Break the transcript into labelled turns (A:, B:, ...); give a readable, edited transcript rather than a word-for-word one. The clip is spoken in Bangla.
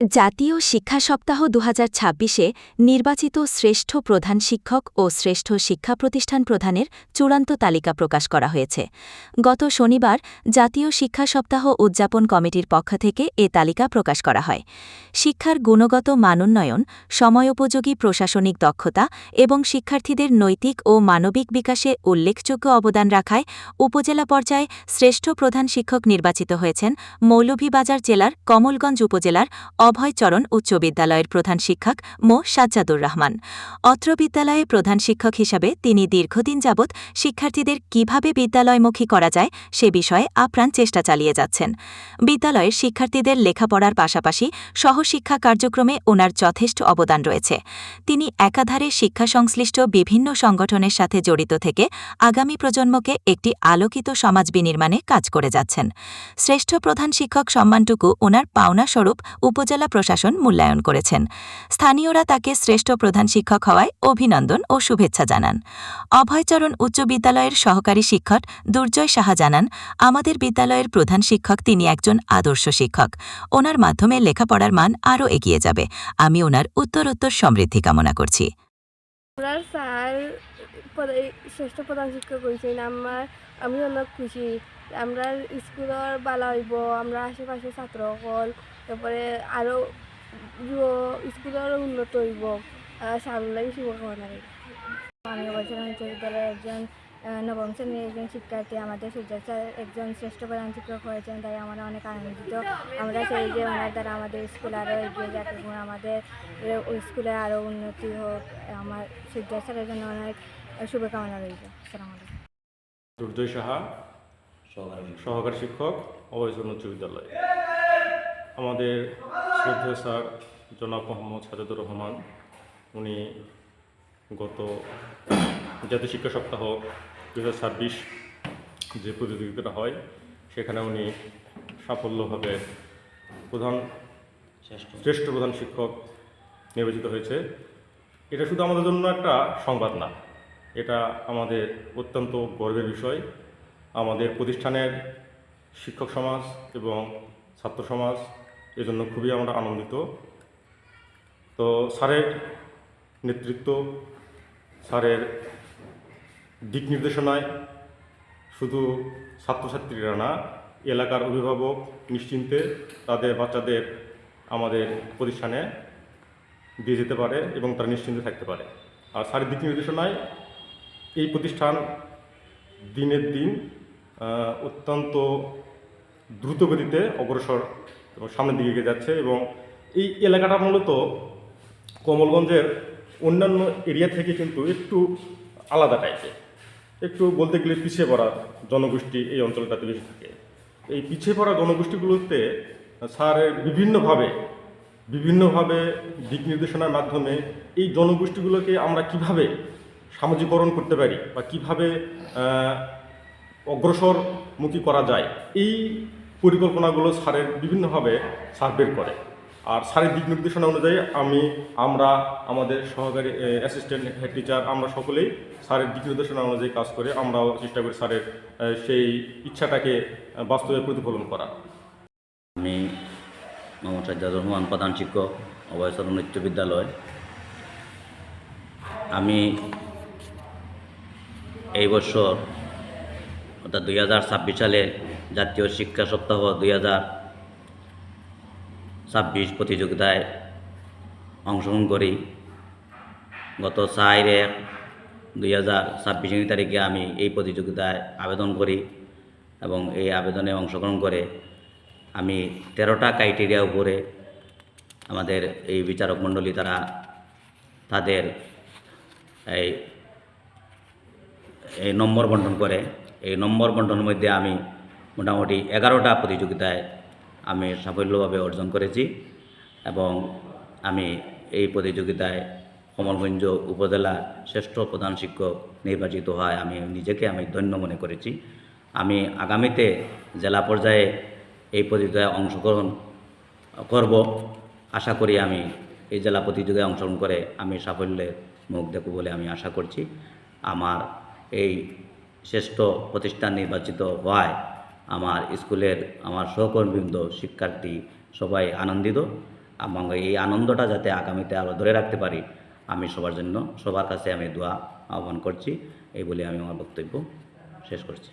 A: জাতীয় শিক্ষা সপ্তাহ ২০২৬-এ নির্বাচিত শ্রেষ্ঠ প্রধান শিক্ষক ও শ্রেষ্ঠ শিক্ষা প্রতিষ্ঠান প্রধানের চূড়ান্ত তালিকা প্রকাশ করা হয়েছে। গত শনিবার জাতীয় শিক্ষা সপ্তাহ উদযাপন কমিটির পক্ষ থেকে এ তালিকা প্রকাশ করা হয়। শিক্ষার গুণগত মানোন্নয়ন, সময়োপযোগী প্রশাসনিক দক্ষতা এবং শিক্ষার্থীদের নৈতিক ও মানবিক বিকাশে উল্লেখযোগ্য অবদান রাখায় উপজেলা পর্যায়ে শ্রেষ্ঠ প্রধান শিক্ষক নির্বাচিত হয়েছেন মৌলভীবাজার জেলার কমলগঞ্জ উপজেলার অভয়চরণ উচ্চ বিদ্যালয়ের প্রধান শিক্ষক মো সাজ্জাদুর রহমান। অত্র বিদ্যালয়ে প্রধান শিক্ষক হিসাবে তিনি দীর্ঘদিন যাবৎ শিক্ষার্থীদের কিভাবে বিদ্যালয়মুখী করা যায় সে বিষয়ে আপ্রাণ চেষ্টা চালিয়ে যাচ্ছেন। বিদ্যালয়ের শিক্ষার্থীদের লেখাপড়ার পাশাপাশি সহশিক্ষা কার্যক্রমে ওনার যথেষ্ট অবদান রয়েছে। তিনি একাধারে শিক্ষা সংশ্লিষ্ট বিভিন্ন সংগঠনের সাথে জড়িত থেকে আগামী প্রজন্মকে একটি আলোকিত সমাজ বিনির্মাণে কাজ করে যাচ্ছেন। শ্রেষ্ঠ প্রধান শিক্ষক সম্মানটুকু ওনার পাওনা স্বরূপ উপজেলা প্রশাসন মূল্যায়ন করেছেন। স্থানীয়রা তাকে শ্রেষ্ঠ প্রধান শিক্ষক হওয়ায় অভিনন্দন ও শুভেচ্ছা জানান। অভয়চরণ উচ্চ বিদ্যালয়ের সহকারী শিক্ষক দুর্জয় সাহা জানান, আমাদের বিদ্যালয়ের প্রধান শিক্ষক তিনি একজন আদর্শ শিক্ষক। ওনার মাধ্যমে লেখাপড়ার মান আরও এগিয়ে যাবে। আমি ওনার উত্তরোত্তর সমৃদ্ধি কামনা করছি।
B: শ্রেষ্ঠ প্রধান শিক্ষক হয়েছেন আমি অনেক খুশি। আমরা স্কুলের বালা হইব, আমরা আশেপাশে ছাত্র সকল, তারপরে আরও স্কুলের উন্নত হইব, সামলাই শুভকামনা। আমি অবসর বিদ্যালয়ের একজন নবম শ্রেণীর একজন শিক্ষার্থী। আমাদের সূর্য স্যার একজন শ্রেষ্ঠ প্রধান শিক্ষক হয়েছেন, তাই আমরা অনেক আনন্দিত। আমরা চাই যে ওনার দ্বারা আমাদের স্কুল আরও এগিয়ে যাক এবং আমাদের স্কুলে আরও উন্নতি হোক। আমার সূর্য স্যারের জন্য অনেক শুভকামনা রইল। আসসালামু আলাইকুম।
C: দুর্জয় সাহা, সহকারী শিক্ষক, অভয়চরণ উচ্চ বিদ্যালয়। আমাদের শ্রদ্ধেয় স্যার জনাব মোহাম্মদ সাজ্জাদুর রহমান, উনি গত জাতীয় শিক্ষা সপ্তাহ 2026 যে প্রতিযোগিতাটা হয় সেখানে উনি সাফল্যভাবে শ্রেষ্ঠ প্রধান শিক্ষক নির্বাচিত হয়েছে। এটা শুধু আমাদের জন্য একটা সংবাদ না, এটা আমাদের অত্যন্ত গর্বের বিষয়। আমাদের প্রতিষ্ঠানের শিক্ষক সমাজ এবং ছাত্র সমাজ এজন্য খুবই আমরা আনন্দিত। তো স্যারের নেতৃত্ব, স্যারের দিক নির্দেশনায় শুধু ছাত্রছাত্রীরা না, এলাকার অভিভাবক নিশ্চিন্তে তাদের বাচ্চাদের আমাদের প্রতিষ্ঠানে দিয়ে যেতে পারে এবং তারা নিশ্চিন্তে থাকতে পারে। আর স্যারের দিক নির্দেশনায় এই প্রতিষ্ঠান দিনের দিন অত্যন্ত দ্রুত গতিতে অগ্রসর এবং সামনের দিকে এগিয়ে যাচ্ছে। এবং এই এলাকাটা মূলত কমলগঞ্জের অন্যান্য এরিয়া থেকে কিন্তু একটু আলাদা টাইপের, একটু বলতে গেলে পিছিয়ে পড়া জনগোষ্ঠী এই অঞ্চলটাতে বেশি থাকে। এই পিছিয়ে পড়া জনগোষ্ঠীগুলোতে স্যারের বিভিন্নভাবে দিক নির্দেশনার মাধ্যমে এই জনগোষ্ঠীগুলোকে আমরা কিভাবে সামাজিকরণ করতে পারি বা কিভাবে অগ্রসরমুখী করা যায়, এই পরিকল্পনাগুলো স্যারের বিভিন্নভাবে স্যার বের করে। আর স্যারের দিক নির্দেশনা অনুযায়ী আমরা আমাদের সহকারী অ্যাসিস্ট্যান্ট হেড টিচার আমরা সকলেই স্যারের দিক নির্দেশনা অনুযায়ী কাজ করে আমরাও চেষ্টা করি স্যারের সেই ইচ্ছাটাকে বাস্তবে প্রতিফলন করা।
D: আমি মোহাম্মদ সাজ্জাদুর রহমান, প্রধান শিক্ষক, অভয়চরণ উচ্চ বিদ্যালয়। আমি এই বছর অর্থাৎ 2026 সালে জাতীয় শিক্ষা সপ্তাহ 2026 প্রতিযোগিতায় অংশগ্রহণ করি। গত 4/1/2026 তারিখে আমি এই প্রতিযোগিতায় আবেদন করি এবং এই আবেদনে অংশগ্রহণ করে আমি 13টা ক্রাইটেরিয়া উপরে আমাদের এই বিচারক মণ্ডলী তাদের এই নম্বর বন্টন করে। এই নম্বর বন্টনের মধ্যে আমি মোটামুটি 11টা প্রতিযোগিতায় আমি সাফল্যভাবে অর্জন করেছি এবং আমি এই প্রতিযোগিতায় কমলগঞ্জ উপজেলা শ্রেষ্ঠ প্রধান শিক্ষক নির্বাচিত হয় আমি ধন্য মনে করেছি। আমি আগামীতে জেলা পর্যায়ে এই প্রতিযোগিতায় অংশগ্রহণ করব। আশা করি আমি এই জেলা প্রতিযোগিতায় অংশগ্রহণ করে আমি সাফল্যের মুখ দেখব বলে আমি আশা করছি। আমার এই শ্রেষ্ঠ প্রতিষ্ঠান নির্বাচিত হওয়ায় আমার স্কুলের আমার সহকর্মীবৃন্দ, শিক্ষার্থী সবাই আনন্দিত। এবং এই আনন্দটা যাতে আগামীতে আরও ধরে রাখতে পারি, আমি সবার কাছে আমি দোয়া আহ্বান করছি। এই বলে আমি আমার বক্তব্য শেষ করছি।